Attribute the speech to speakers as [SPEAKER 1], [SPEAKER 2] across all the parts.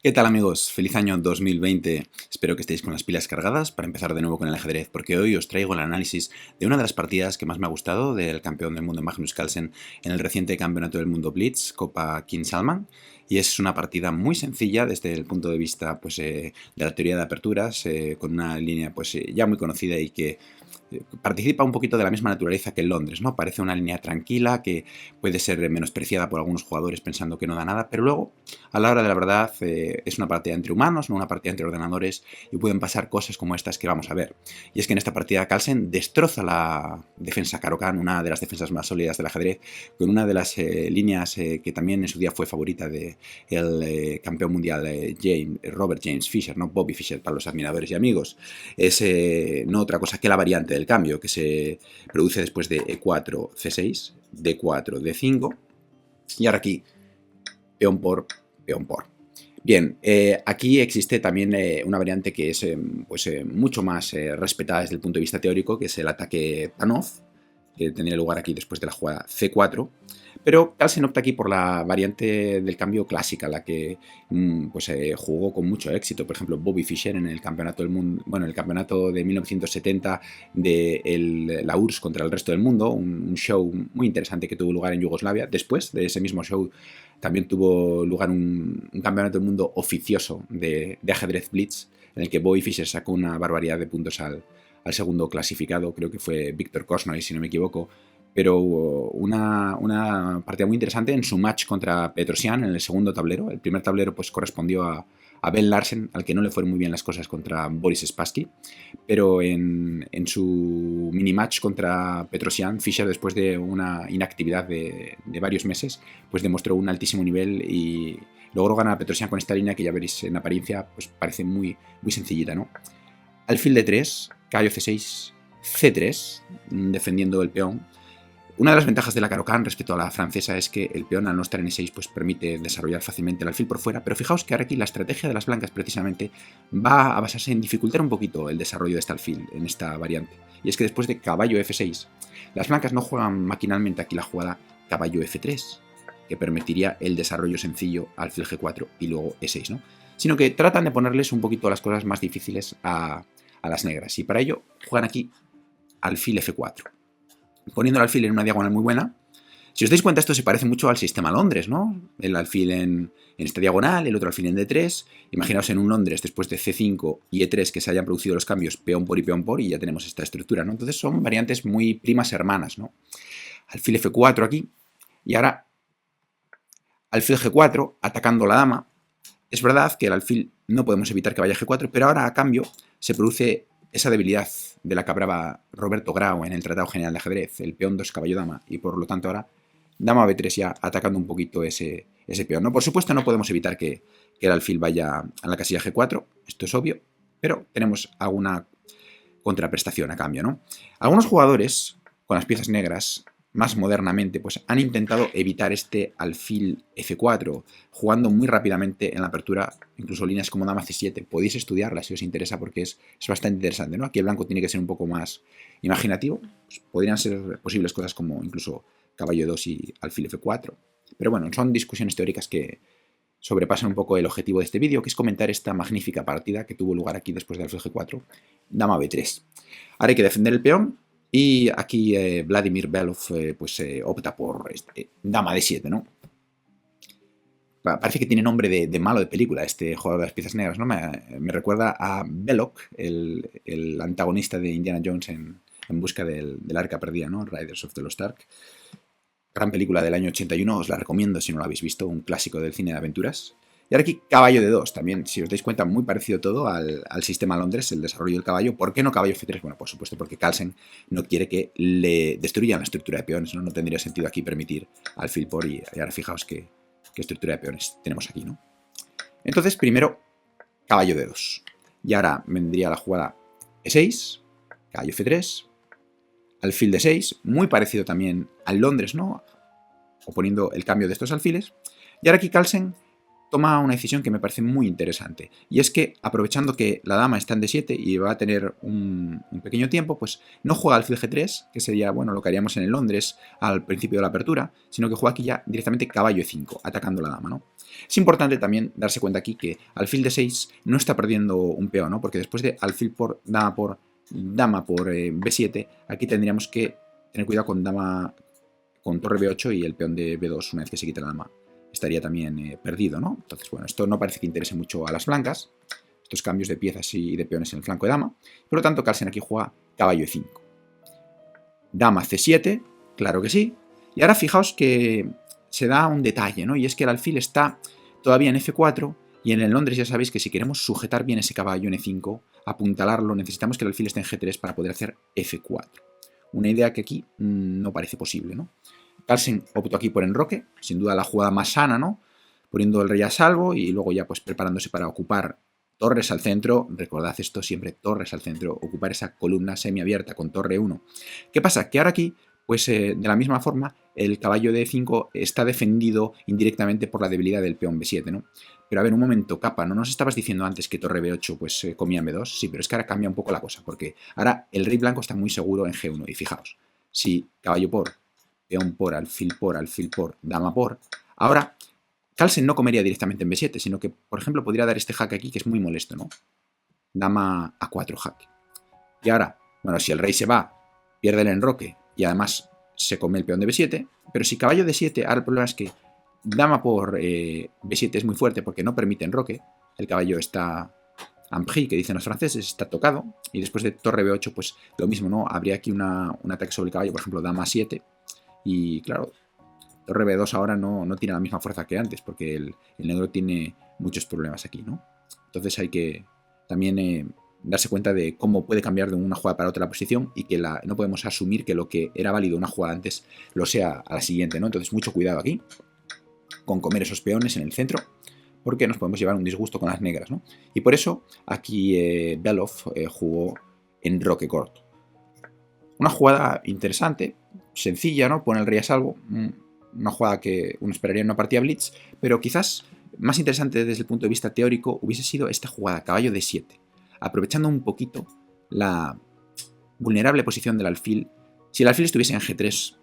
[SPEAKER 1] ¿Qué tal amigos? Feliz año 2020. Espero que estéis con las pilas cargadas para empezar de nuevo con el ajedrez, porque hoy os traigo el análisis de una de las partidas que más me ha gustado del campeón del mundo Magnus Carlsen en el reciente campeonato del mundo Blitz, Copa King Salman. Y es una partida muy sencilla desde el punto de vista de la teoría de aperturas, con una línea ya muy conocida y que participa un poquito de la misma naturaleza que en Londres, ¿no? Parece una línea tranquila que puede ser menospreciada por algunos jugadores pensando que no da nada, pero luego, a la hora de la verdad, es una partida entre humanos, no una partida entre ordenadores, y pueden pasar cosas como estas que vamos a ver. Y es que en esta partida Carlsen destroza la defensa Caro-Kann, una de las defensas más sólidas del ajedrez, con una de las líneas que también en su día fue favorita del campeón mundial Robert James Fischer, ¿no? Bobby Fischer para los admiradores y amigos. Es no otra cosa que la variante del cambio que se produce después de E4, C6, D4, D5 y ahora aquí peón por, peón por. Bien, aquí existe también una variante que es mucho más respetada desde el punto de vista teórico, que es el ataque Panov, que tendría lugar aquí después de la jugada C4. Pero Carlsen opta aquí por la variante del cambio clásica, la que jugó con mucho éxito. Por ejemplo, Bobby Fischer en el campeonato del mundo, bueno, el campeonato de 1970 de la URSS contra el resto del mundo, un show muy interesante que tuvo lugar en Yugoslavia. Después de ese mismo show también tuvo lugar un campeonato del mundo oficioso de ajedrez Blitz, en el que Bobby Fischer sacó una barbaridad de puntos al segundo clasificado, creo que fue Víctor Korchnoi, si no me equivoco, pero una partida muy interesante en su match contra Petrosian en el segundo tablero. El primer tablero pues correspondió a Ben Larsen, al que no le fueron muy bien las cosas contra Boris Spassky, pero en su mini-match contra Petrosian, Fischer, después de una inactividad de varios meses, pues demostró un altísimo nivel y logró ganar a Petrosian con esta línea que ya veréis en apariencia, pues parece muy, muy sencillita, ¿no? Alfil de 3, caballo C6, C3, defendiendo el peón. Una de las ventajas de la Caro-Kann respecto a la francesa es que el peón al no estar en E6 pues permite desarrollar fácilmente el alfil por fuera, pero fijaos que ahora aquí la estrategia de las blancas precisamente va a basarse en dificultar un poquito el desarrollo de este alfil en esta variante. Y es que después de caballo F6, las blancas no juegan maquinalmente aquí la jugada caballo F3, que permitiría el desarrollo sencillo alfil G4 y luego E6, ¿no? Sino que tratan de ponerles un poquito las cosas más difíciles a las negras, y para ello juegan aquí alfil F4, poniendo el alfil en una diagonal muy buena. Si os dais cuenta, esto se parece mucho al sistema Londres, ¿no? El alfil en esta diagonal, el otro alfil en D3. Imaginaos en un Londres después de C5 y E3 que se hayan producido los cambios peón por y ya tenemos esta estructura, ¿no? Entonces son variantes muy primas hermanas, ¿no? Alfil F4 aquí, y ahora alfil G4 atacando la dama. Es verdad que el alfil no podemos evitar que vaya a G4, pero ahora a cambio se produce esa debilidad de la que hablaba Roberto Grau en el Tratado General de Ajedrez, el peón 2 caballo dama, y por lo tanto ahora dama B3 ya atacando un poquito ese peón, ¿no? Por supuesto no podemos evitar que el alfil vaya a la casilla G4, esto es obvio, pero tenemos alguna contraprestación a cambio, ¿no? Algunos jugadores con las piezas negras más modernamente, pues han intentado evitar este alfil F4, jugando muy rápidamente en la apertura, incluso líneas como dama C7. Podéis estudiarlas si os interesa porque es bastante interesante, ¿no? Aquí el blanco tiene que ser un poco más imaginativo. Pues podrían ser posibles cosas como incluso caballo 2 y alfil F4. Pero bueno, son discusiones teóricas que sobrepasan un poco el objetivo de este vídeo, que es comentar esta magnífica partida que tuvo lugar aquí después de alfil G4, dama B3. Ahora hay que defender el peón. Y aquí Vladimir Belov opta por dama de 7, ¿no? Parece que tiene nombre de malo de película este jugador de las piezas negras, ¿no? Me recuerda a Belloc, el antagonista de Indiana Jones en busca del arca perdida, ¿no? Riders of the Lost Ark. Gran película del año 81, os la recomiendo si no la habéis visto, un clásico del cine de aventuras. Y ahora aquí caballo de 2, también, si os dais cuenta, muy parecido todo al sistema Londres, el desarrollo del caballo. ¿Por qué no caballo F3? Bueno, por supuesto, porque Carlsen no quiere que le destruyan la estructura de peones, ¿no? No tendría sentido aquí permitir alfil por y ahora fijaos qué estructura de peones tenemos aquí, ¿no? Entonces, primero, caballo de 2. Y ahora vendría la jugada E6, caballo F3, alfil de 6, muy parecido también al Londres, ¿no? Oponiendo el cambio de estos alfiles. Y ahora aquí Carlsen toma una decisión que me parece muy interesante. Y es que, aprovechando que la dama está en D7 y va a tener un pequeño tiempo, pues no juega alfil G3, que sería, bueno, lo que haríamos en el Londres al principio de la apertura, sino que juega aquí ya directamente caballo E5, atacando la dama, ¿no? Es importante también darse cuenta aquí que alfil D6 no está perdiendo un peón, ¿no? Porque después de alfil por dama por B7, aquí tendríamos que tener cuidado con dama con torre B8 y el peón de B2 una vez que se quite la dama estaría también perdido, ¿no? Entonces, bueno, esto no parece que interese mucho a las blancas, estos cambios de piezas y de peones en el flanco de dama. Por lo tanto, Carlsen aquí juega caballo E5. Dama C7, claro que sí. Y ahora fijaos que se da un detalle, ¿no? Y es que el alfil está todavía en F4 y en el Londres ya sabéis que si queremos sujetar bien ese caballo en E5, apuntalarlo, necesitamos que el alfil esté en G3 para poder hacer F4. Una idea que aquí no parece posible, ¿no? Carlsen optó aquí por enroque, sin duda la jugada más sana, ¿no? Poniendo el rey a salvo y luego ya pues preparándose para ocupar torres al centro. Recordad esto siempre, torres al centro, ocupar esa columna semiabierta con torre 1. ¿Qué pasa? Que ahora aquí, pues de la misma forma, el caballo de E5 está defendido indirectamente por la debilidad del peón B7, ¿no? Pero a ver, un momento, Capa, ¿no nos estabas diciendo antes que torre B8 pues comía en B2? Sí, pero es que ahora cambia un poco la cosa, porque ahora el rey blanco está muy seguro en G1. Y fijaos, si caballo por, peón por, alfil por, dama por, ahora Carlsen no comería directamente en B7, sino que, por ejemplo, podría dar este jaque aquí, que es muy molesto, ¿no? Dama A4 jaque. Y ahora, bueno, si el rey se va, pierde el enroque y además se come el peón de B7, pero si caballo D7, ahora el problema es que dama por B7 es muy fuerte porque no permite enroque, el caballo está ampri, que dicen los franceses, está tocado, y después de torre B8, pues lo mismo, ¿no? Habría aquí un ataque sobre el caballo, por ejemplo, dama 7, y claro, torre B2 ahora no tiene la misma fuerza que antes, porque el negro tiene muchos problemas aquí, ¿no? Entonces hay que también darse cuenta de cómo puede cambiar de una jugada para otra la posición y que no podemos asumir que lo que era válido una jugada antes lo sea a la siguiente, ¿no? Entonces mucho cuidado aquí con comer esos peones en el centro, porque nos podemos llevar un disgusto con las negras, ¿no? Y por eso aquí Belov jugó en roque corto. Una jugada interesante, sencilla, ¿no? Pone el rey a salvo, una jugada que uno esperaría en una partida blitz, pero quizás más interesante desde el punto de vista teórico hubiese sido esta jugada, caballo de 7, aprovechando un poquito la vulnerable posición del alfil. Si el alfil estuviese en G3,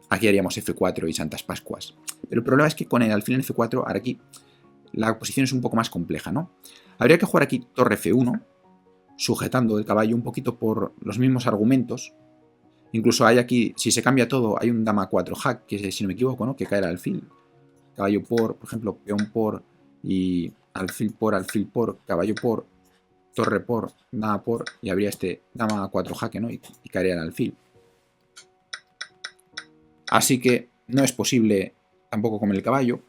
[SPEAKER 1] aquí haríamos F4 y Santas Pascuas. Pero el problema es que con el alfil en F4, ahora aquí la posición es un poco más compleja, ¿no? Habría que jugar aquí torre F1, sujetando el caballo un poquito por los mismos argumentos. Incluso hay aquí, si se cambia todo, hay un dama 4 jack, que si no me equivoco, ¿no? Que cae el alfil. Caballo por ejemplo, peón por y alfil por, caballo por, torre por, dama por, y habría este dama 4 jaque, ¿no? Y caería el alfil. Así que no es posible tampoco comer el caballo.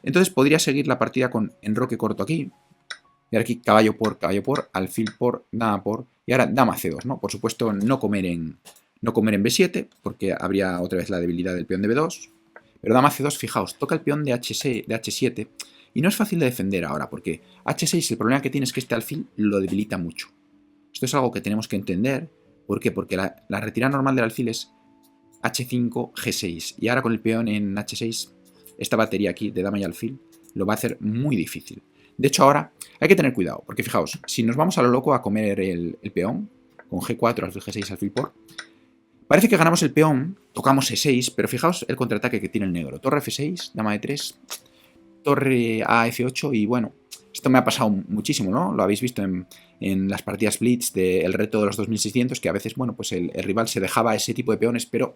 [SPEAKER 1] Entonces podría seguir la partida con enroque corto aquí. Y ahora aquí caballo por, alfil por, dama por. Y ahora dama C2, ¿no? Por supuesto no comer en B7, porque habría otra vez la debilidad del peón de B2. Pero dama C2, fijaos, toca el peón de H7. Y no es fácil de defender ahora, porque H6 el problema que tiene es que este alfil lo debilita mucho. Esto es algo que tenemos que entender. ¿Por qué? Porque la retirada normal del alfil es H5, G6. Y ahora con el peón en H6, esta batería aquí de dama y alfil lo va a hacer muy difícil. De hecho, ahora hay que tener cuidado, porque fijaos, si nos vamos a lo loco a comer el peón, con G4, alfil G6, alfil por, parece que ganamos el peón, tocamos E6, pero fijaos el contraataque que tiene el negro. Torre F6, dama E3, torre a F8 y bueno, esto me ha pasado muchísimo, ¿no? Lo habéis visto en las partidas Blitz del reto de los 2600, que a veces, bueno, pues el rival se dejaba ese tipo de peones, pero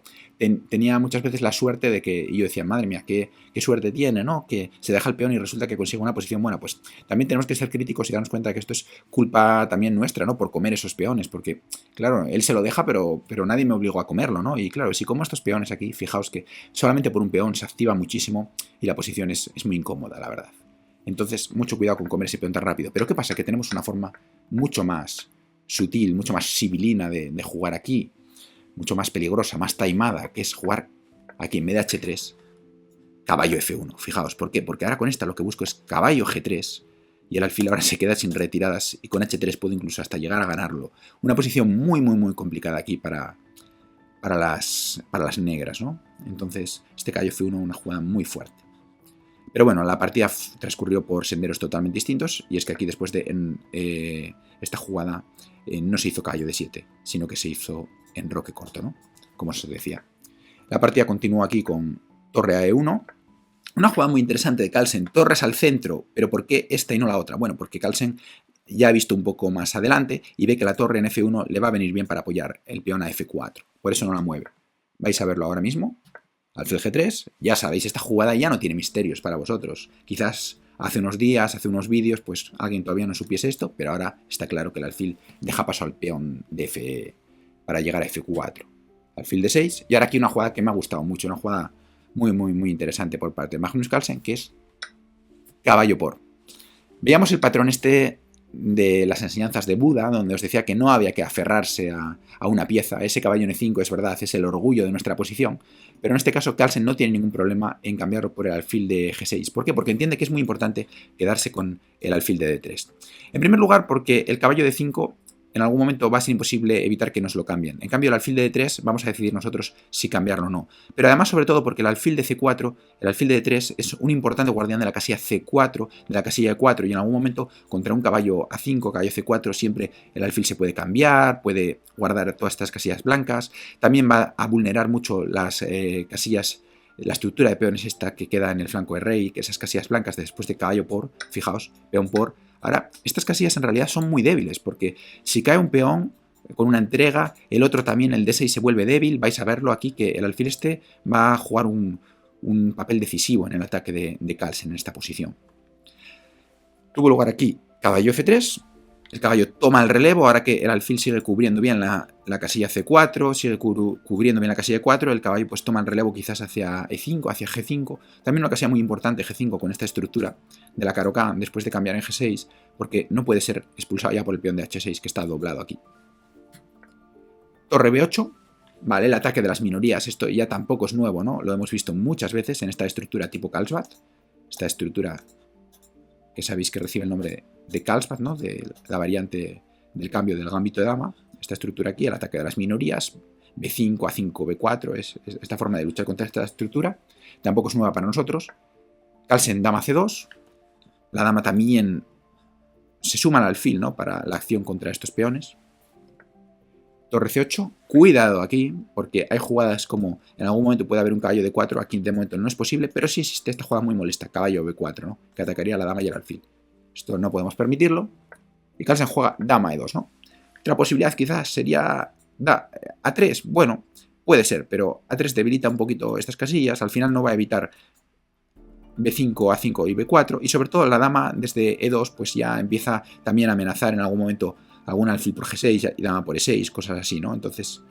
[SPEAKER 1] tenía muchas veces la suerte de que, y yo decía, madre mía, qué suerte tiene, ¿no? Que se deja el peón y resulta que consigue una posición buena. Pues también tenemos que ser críticos y darnos cuenta de que esto es culpa también nuestra, ¿no? Por comer esos peones, porque, claro, él se lo deja, pero nadie me obligó a comerlo, ¿no? Y claro, si como estos peones aquí, fijaos que solamente por un peón se activa muchísimo y la posición es muy incómoda, la verdad. Entonces, mucho cuidado con comer ese peón tan rápido. Pero ¿qué pasa? Que tenemos una forma mucho más sutil, mucho más sibilina de jugar aquí, mucho más peligrosa, más taimada, que es jugar aquí en vez de H3, caballo F1. Fijaos, ¿por qué? Porque ahora con esta lo que busco es caballo G3 y el alfil ahora se queda sin retiradas y con H3 puedo incluso hasta llegar a ganarlo. Una posición muy, muy, muy complicada aquí para las negras, ¿no? Entonces, este caballo F1 es una jugada muy fuerte. Pero bueno, la partida transcurrió por senderos totalmente distintos, y es que aquí después de esta jugada no se hizo caballo D7, sino que se hizo enroque corto, ¿no? Como os decía. La partida continúa aquí con torre a E1. Una jugada muy interesante de Carlsen, torres al centro, pero ¿por qué esta y no la otra? Bueno, porque Carlsen ya ha visto un poco más adelante y ve que la torre en F1 le va a venir bien para apoyar el peón a F4. Por eso no la mueve. Vais a verlo ahora mismo. Alfil G3, ya sabéis, esta jugada ya no tiene misterios para vosotros. Quizás hace unos días, hace unos vídeos, pues alguien todavía no supiese esto, pero ahora está claro que el alfil deja paso al peón de F para llegar a F4. Alfil D6, y ahora aquí una jugada que me ha gustado mucho, una jugada muy interesante por parte de Magnus Carlsen, que es caballo por. Veamos el patrón este de las enseñanzas de Buda, donde os decía que no había que aferrarse a una pieza. Ese caballo N5 es verdad, es el orgullo de nuestra posición, pero en este caso Carlsen no tiene ningún problema en cambiarlo por el alfil de G6. ¿Por qué? Porque entiende que es muy importante quedarse con el alfil de D3. En primer lugar, porque el caballo de 5 en algún momento va a ser imposible evitar que nos lo cambien. En cambio, el alfil de D3 vamos a decidir nosotros si cambiarlo o no. Pero además, sobre todo, porque el alfil de C4, el alfil de D3 es un importante guardián de la casilla C4, de la casilla de 4, y en algún momento contra un caballo A5, caballo C4, siempre el alfil se puede cambiar, puede guardar todas estas casillas blancas. También va a vulnerar mucho las casillas, la estructura de peones esta que queda en el flanco de rey, que esas casillas blancas después de caballo por, fijaos, peón por. Ahora, estas casillas en realidad son muy débiles, porque si cae un peón con una entrega, el otro también, el D6, se vuelve débil. Vais a verlo aquí, que el alfil este va a jugar un papel decisivo en el ataque de Carlsen en esta posición. Tuvo lugar aquí caballo F3, el caballo toma el relevo, ahora que el alfil sigue cubriendo bien la casilla C4, sigue cubriendo bien la casilla E4, el caballo pues toma el relevo quizás hacia E5, hacia G5, también una casilla muy importante G5 con esta estructura de la Caro-K después de cambiar en G6, porque no puede ser expulsado ya por el peón de H6 que está doblado aquí. Torre B8, vale, el ataque de las minorías, esto ya tampoco es nuevo, ¿no? Lo hemos visto muchas veces en esta estructura tipo Carlsbad, esta estructura que sabéis que recibe el nombre de Carlsbad, ¿no? De la variante del cambio del gambito de dama. Esta estructura aquí, el ataque de las minorías, B5, A5, B4, es esta forma de luchar contra esta estructura. Tampoco es nueva para nosotros. Carlsen, dama C2. La dama también se suma al alfil, ¿no? Para la acción contra estos peones. Torre C8, cuidado aquí, porque hay jugadas como en algún momento puede haber un caballo D4, aquí de momento no es posible, pero sí existe esta jugada muy molesta, caballo B4, ¿no? Que atacaría a la dama y el alfil. Esto no podemos permitirlo. Y Carlsen juega dama E2, ¿no? Otra posibilidad quizás sería A3, bueno, puede ser, pero A3 debilita un poquito estas casillas, al final no va a evitar B5, A5 y B4, y sobre todo la dama desde E2 pues ya empieza también a amenazar en algún momento algún alfil por G6 y dama por E6, cosas así, ¿no? Entonces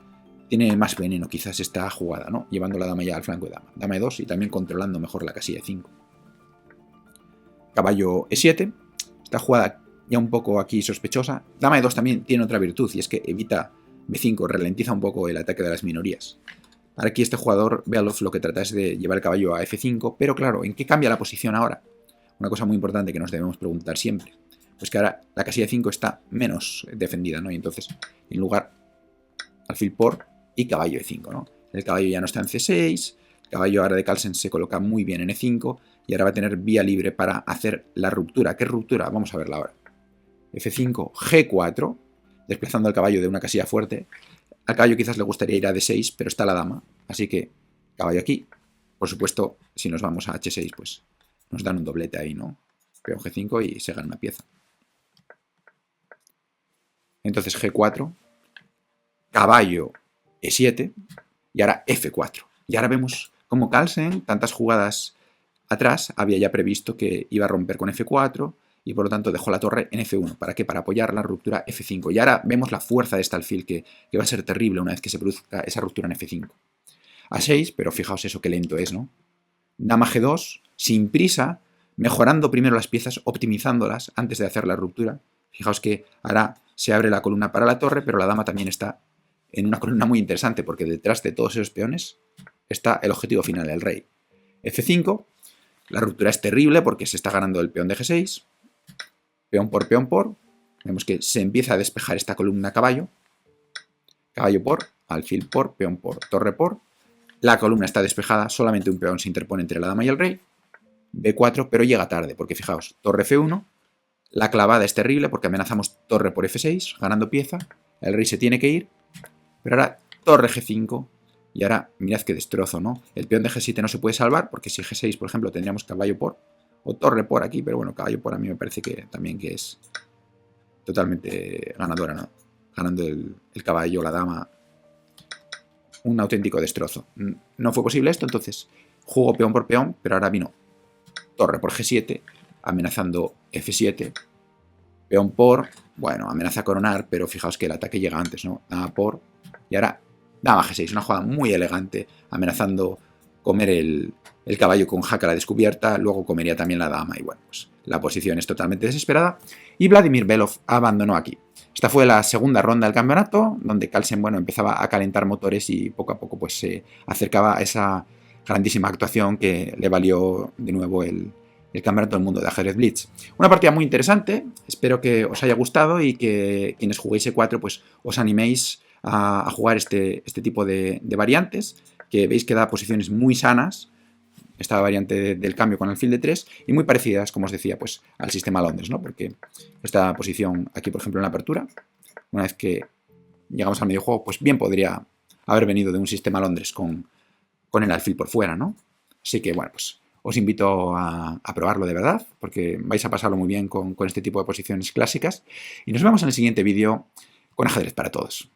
[SPEAKER 1] tiene más veneno quizás esta jugada, ¿no? Llevando la dama ya al flanco de dama. Dama E2 y también controlando mejor la casilla E5. Caballo E7. Esta jugada ya un poco aquí sospechosa. Dama E2 también tiene otra virtud y es que evita B5, ralentiza un poco el ataque de las minorías. Ahora aquí este jugador, Bealov, lo que trata es de llevar el caballo a F5, pero claro, ¿en qué cambia la posición ahora? Una cosa muy importante que nos debemos preguntar siempre. Pues que ahora la casilla 5 está menos defendida, ¿no? Y entonces, en lugar, alfil por y caballo E5, ¿no? El caballo ya no está en C6, el caballo ahora de Carlsen se coloca muy bien en E5 y ahora va a tener vía libre para hacer la ruptura. ¿Qué ruptura? Vamos a verla ahora. F5, G4, desplazando al caballo de una casilla fuerte. Al caballo quizás le gustaría ir a D6, pero está la dama, así que caballo aquí. Por supuesto, si nos vamos a H6, pues nos dan un doblete ahí, ¿no? Peón G5 y se gana una pieza. Entonces G4, caballo E7 y ahora F4. Y ahora vemos cómo Carlsen, tantas jugadas atrás, había ya previsto que iba a romper con F4 y por lo tanto dejó la torre en F1. ¿Para qué? Para apoyar la ruptura F5. Y ahora vemos la fuerza de este alfil que va a ser terrible una vez que se produzca esa ruptura en F5. A6, pero fijaos eso que lento es, ¿no? Dama G2, sin prisa, mejorando primero las piezas, optimizándolas antes de hacer la ruptura. Fijaos que ahora se abre la columna para la torre, pero la dama también está en una columna muy interesante, porque detrás de todos esos peones está el objetivo final, el rey. F5, la ruptura es terrible porque se está ganando el peón de G6, peón por, vemos que se empieza a despejar esta columna caballo por, alfil por, peón por, torre por, la columna está despejada, solamente un peón se interpone entre la dama y el rey, B4, pero llega tarde, porque fijaos, torre F1, la clavada es terrible porque amenazamos torre por F6, ganando pieza, el rey se tiene que ir, pero ahora torre G5, y ahora mirad qué destrozo, ¿no? El peón de G7 no se puede salvar, porque si G6, por ejemplo, tendríamos caballo por, o torre por aquí, pero bueno, caballo por a mí me parece que también que es totalmente ganadora, ¿no? Ganando el caballo, la dama, un auténtico destrozo. No fue posible esto, entonces jugó peón por peón, pero ahora vino torre por G7, amenazando F7, peón por, bueno, amenaza a coronar, pero fijaos que el ataque llega antes, ¿no? Dama por, y ahora dama G6, una jugada muy elegante, amenazando comer el caballo con jaque a la descubierta, luego comería también la dama, y bueno, pues la posición es totalmente desesperada, y Vladimir Belov abandonó aquí. Esta fue la segunda ronda del campeonato, donde Carlsen, bueno, empezaba a calentar motores y poco a poco pues se acercaba a esa grandísima actuación que le valió de nuevo el Campeonato del Mundo de Ajedrez Blitz. Una partida muy interesante, espero que os haya gustado y que quienes juguéis E4 pues os animéis a jugar este tipo de variantes, que veis que da posiciones muy sanas, esta variante del cambio con alfil de 3, y muy parecidas, como os decía, pues al sistema Londres, ¿no? Porque esta posición aquí, por ejemplo, en la apertura, una vez que llegamos al medio juego, pues bien podría haber venido de un sistema Londres con el alfil por fuera, ¿no? Así que, bueno, pues os invito a probarlo de verdad, porque vais a pasarlo muy bien con este tipo de posiciones clásicas, y nos vemos en el siguiente vídeo con Ajedrez para Todos.